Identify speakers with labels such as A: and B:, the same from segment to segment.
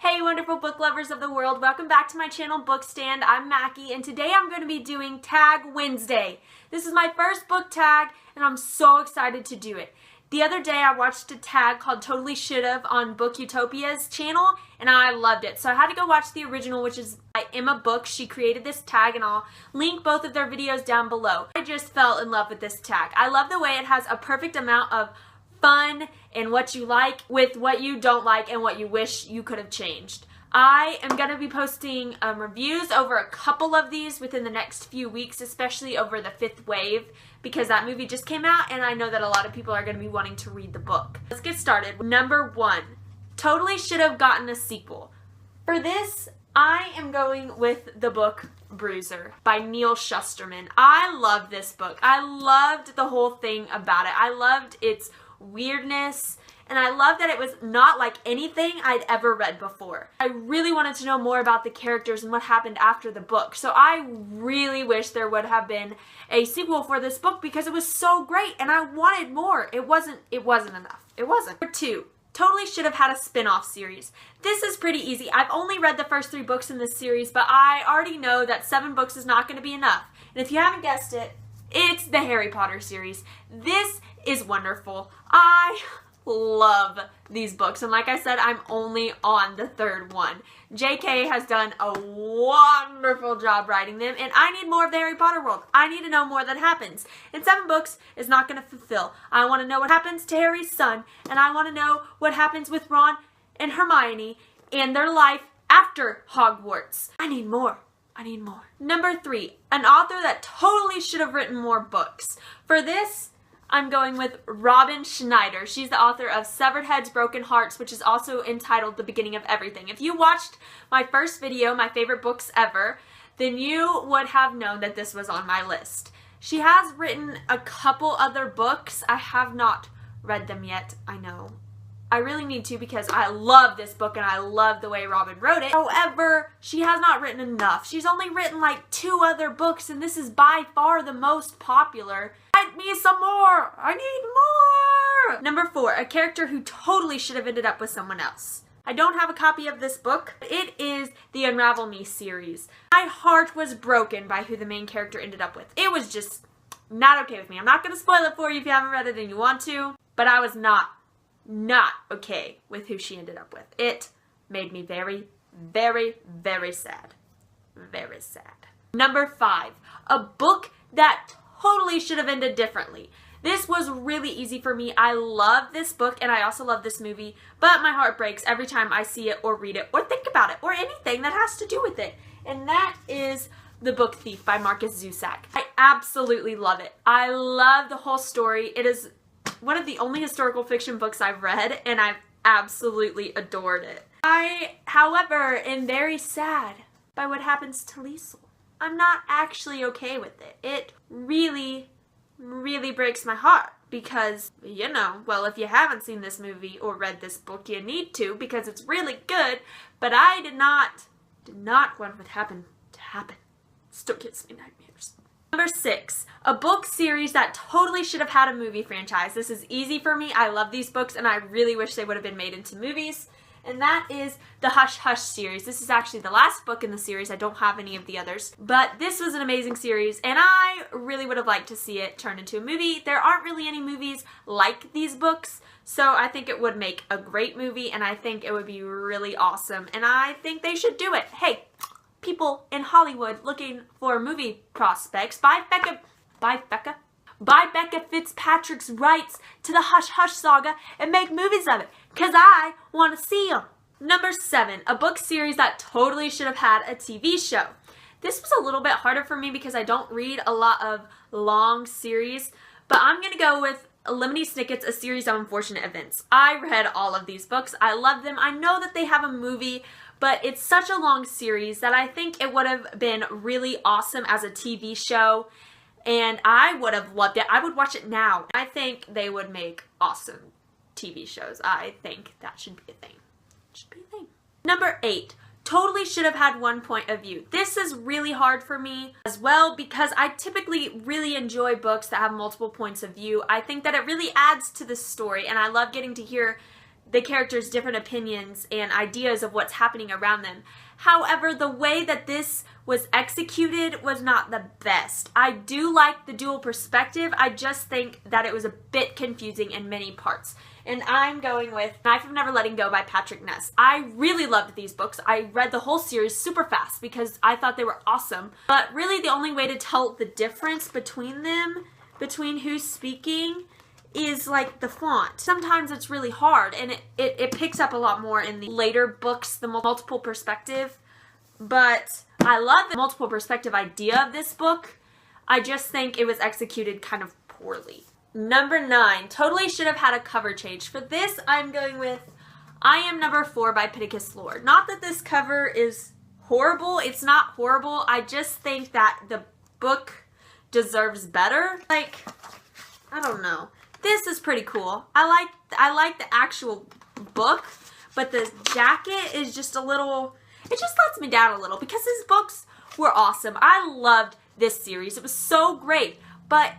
A: Hey wonderful book lovers of the world, welcome back to my channel Bookstand. I'm Mackie and today I'm going to be doing Tag Wednesday. This is my first book tag and I'm so excited to do it. The other day I watched a tag called Totally Should've on Book Utopia's channel and I loved it. So I had to go watch the original, which is by emmmabooks. She created this tag and I'll link both of their videos down below. I just fell in love with this tag. I love the way it has a perfect amount of fun and what you like with what you don't like and what you wish you could have changed. I am going to be posting reviews over a couple of these within the next few weeks, especially over The Fifth Wave, because that movie just came out and I know that a lot of people are going to be wanting to read the book. Let's get started. Number 1, Totally Should Have Gotten a Sequel. For this, I am going with the book Bruiser by Neal Shusterman. I love this book. I loved the whole thing about it. I loved its weirdness, and I love that it was not like anything I'd ever read before. I really wanted to know more about the characters and what happened after the book, so I really wish there would have been a sequel for this book because it was so great and I wanted more. It wasn't enough. It wasn't. Number 2, Totally Should Have Had a spin-off series. This is pretty easy. I've only read the first 3 books in this series, but I already know that 7 books is not going to be enough. And if you haven't guessed it, it's the Harry Potter series. This is wonderful. I love these books, and like I said, I'm only on the 3rd one. JK has done a wonderful job writing them, and I need more of the Harry Potter world. I need to know more that happens, and 7 books is not going to fulfill. I want to know what happens to Harry's son, and I want to know what happens with Ron and Hermione and their life after Hogwarts. I need more. I need more. Number 3, an author that totally should have written more books. For this, I'm going with Robin Schneider. She's the author of Severed Heads, Broken Hearts, which is also entitled The Beginning of Everything. If you watched my first video, my favorite books ever, then you would have known that this was on my list. She has written a couple other books. I have not read them yet, I know. I really need to because I love this book and I love the way Robin wrote it. However, she has not written enough. She's only written like 2 other books and this is by far the most popular. Write me some more! I need more! Number 4, a character who totally should have ended up with someone else. I don't have a copy of this book. It is the Unravel Me series. My heart was broken by who the main character ended up with. It was just not okay with me. I'm not going to spoil it for you if you haven't read it and you want to, but I was not okay with who she ended up with. It made me very, very, very sad. Very sad. Number 5, a book that totally should have ended differently. This was really easy for me. I love this book and I also love this movie, but my heart breaks every time I see it or read it or think about it or anything that has to do with it. And that is The Book Thief by Marcus Zusak. I absolutely love it. I love the whole story. It is one of the only historical fiction books I've read, and I've absolutely adored it. I, however, am very sad by what happens to Liesl. I'm not actually okay with it. It really, really breaks my heart because, you know, well, if you haven't seen this movie or read this book, you need to because it's really good, but I did not want what happened to happen. Still gives me nightmares. Number 6, a book series that totally should have had a movie franchise. This is easy for me. I love these books and I really wish they would have been made into movies. And that is the Hush Hush series. This is actually the last book in the series. I don't have any of the others. But this was an amazing series and I really would have liked to see it turned into a movie. There aren't really any movies like these books, so I think it would make a great movie and I think it would be really awesome. And I think they should do it. Hey, people in Hollywood looking for movie prospects, buy Becca Fitzpatrick's rights to the Hush Hush saga and make movies of it, because I want to see them. Number 7, a book series that totally should have had a TV show. This was a little bit harder for me because I don't read a lot of long series, but I'm going to go with Lemony Snicket's A Series of Unfortunate Events. I read all of these books. I love them. I know that they have a movie, but it's such a long series that I think it would have been really awesome as a TV show, and I would have loved it. I would watch it now. I think they would make awesome TV shows. I think that should be a thing. Should be a thing. Number 8, totally should have had one point of view. This is really hard for me as well because I typically really enjoy books that have multiple points of view. I think that it really adds to the story and I love getting to hear the characters' different opinions and ideas of what's happening around them. However, the way that this was executed was not the best. I do like the dual perspective. I just think that it was a bit confusing in many parts. And I'm going with Knife of Never Letting Go by Patrick Ness. I really loved these books. I read the whole series super fast because I thought they were awesome. But really the only way to tell the difference between them, between who's speaking, is like the font. Sometimes it's really hard, and it picks up a lot more in the later books, the multiple perspective. But I love the multiple perspective idea of this book. I just think it was executed kind of poorly. Number 9, totally should have had a cover change. For this, I'm going with I Am Number 4 by Pittacus Lord. Not that this cover is horrible. It's not horrible. I just think that the book deserves better. Like, I don't know. This is pretty cool. I like the actual book, but the jacket is just a little, it just lets me down a little because his books were awesome. I loved this series. It was so great, but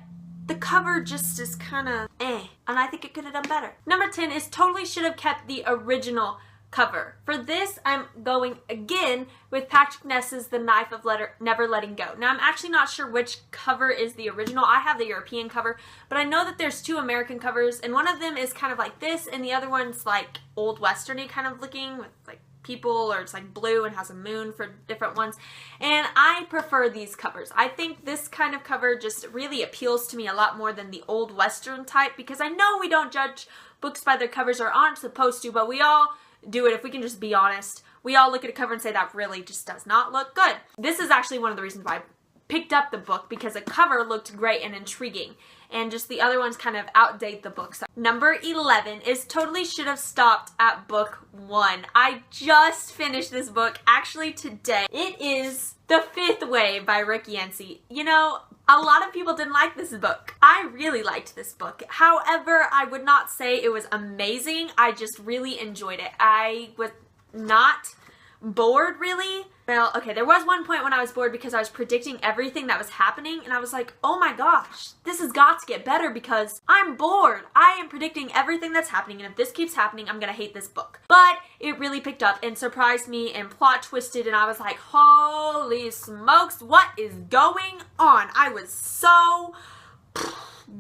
A: the cover just is kind of and I think it could have done better. Number 10 is totally should have kept the original cover. For this, I'm going again with Patrick Ness's The Knife of Never Letting Go. Now, I'm actually not sure which cover is the original. I have the European cover, but I know that there's 2 American covers, and one of them is kind of like this, and the other one's like old westerny kind of looking with like people, or it's like blue and has a moon for different ones. And I prefer these covers. I think this kind of cover just really appeals to me a lot more than the old western type, because I know we don't judge books by their covers, or aren't supposed to, but we all do it if we can just be honest. We all look at a cover and say that really just does not look good. This is actually one of the reasons why I picked up the book, because the cover looked great and intriguing, and just the other ones kind of outdate the books. Number 11 is totally should have stopped at book 1. I just finished this book actually today. It is The Fifth Wave by Rick Yancey. You know, a lot of people didn't like this book. I really liked this book. However, I would not say it was amazing. I just really enjoyed it. I was not bored, really. Well, okay, there was one point when I was bored because I was predicting everything that was happening, and I was like, oh my gosh, this has got to get better because I'm bored. I am predicting everything that's happening, and if this keeps happening, I'm gonna hate this book. But it really picked up and surprised me and plot twisted, and I was like, holy smokes, what is going on? I was so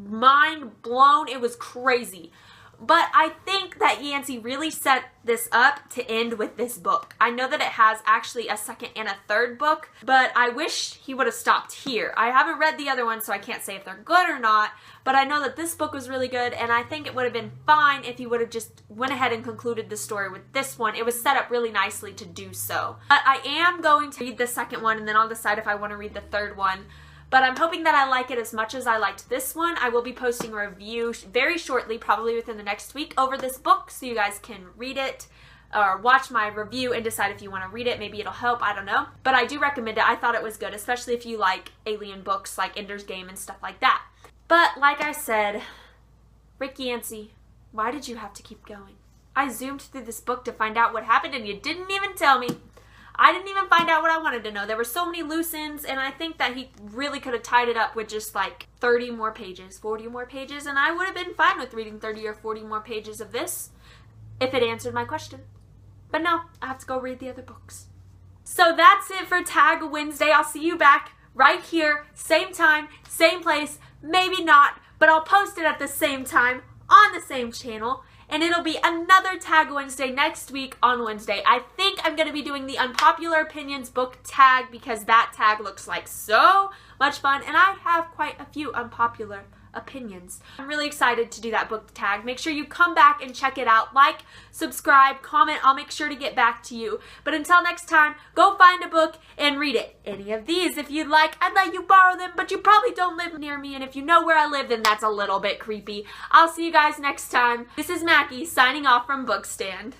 A: mind blown. It was crazy. But I think that Yancey really set this up to end with this book. I know that it has actually a second and a third book, but I wish he would have stopped here. I haven't read the other ones, so I can't say if they're good or not, but I know that this book was really good, and I think it would have been fine if he would have just went ahead and concluded the story with this one. It was set up really nicely to do so. But I am going to read the second one, and then I'll decide if I want to read the third one. But I'm hoping that I like it as much as I liked this one. I will be posting a review very shortly, probably within the next week, over this book, so you guys can read it or watch my review and decide if you want to read it. Maybe it'll help, I don't know. But I do recommend it. I thought it was good, especially if you like alien books like Ender's Game and stuff like that. But like I said, Rick Yancey, why did you have to keep going? I zoomed through this book to find out what happened, and you didn't even tell me. I didn't even find out what I wanted to know. There were so many loose ends, and I think that he really could have tied it up with just like 30 more pages, 40 more pages, and I would have been fine with reading 30 or 40 more pages of this if it answered my question. But no, I have to go read the other books. So that's it for Tag Wednesday. I'll see you back right here, same time, same place, maybe not, but I'll post it at the same time on the same channel. And it'll be another Tag Wednesday next week on Wednesday. I think I'm going to be doing the Unpopular Opinions book tag because that tag looks like so much fun. And I have quite a few unpopular opinions. I'm really excited to do that book tag. Make sure you come back and check it out. Like, subscribe, comment. I'll make sure to get back to you. But until next time, go find a book and read it. Any of these, if you'd like, I'd let you borrow them, but you probably don't live near me. And if you know where I live, then that's a little bit creepy. I'll see you guys next time. This is Mackie signing off from Bookstand.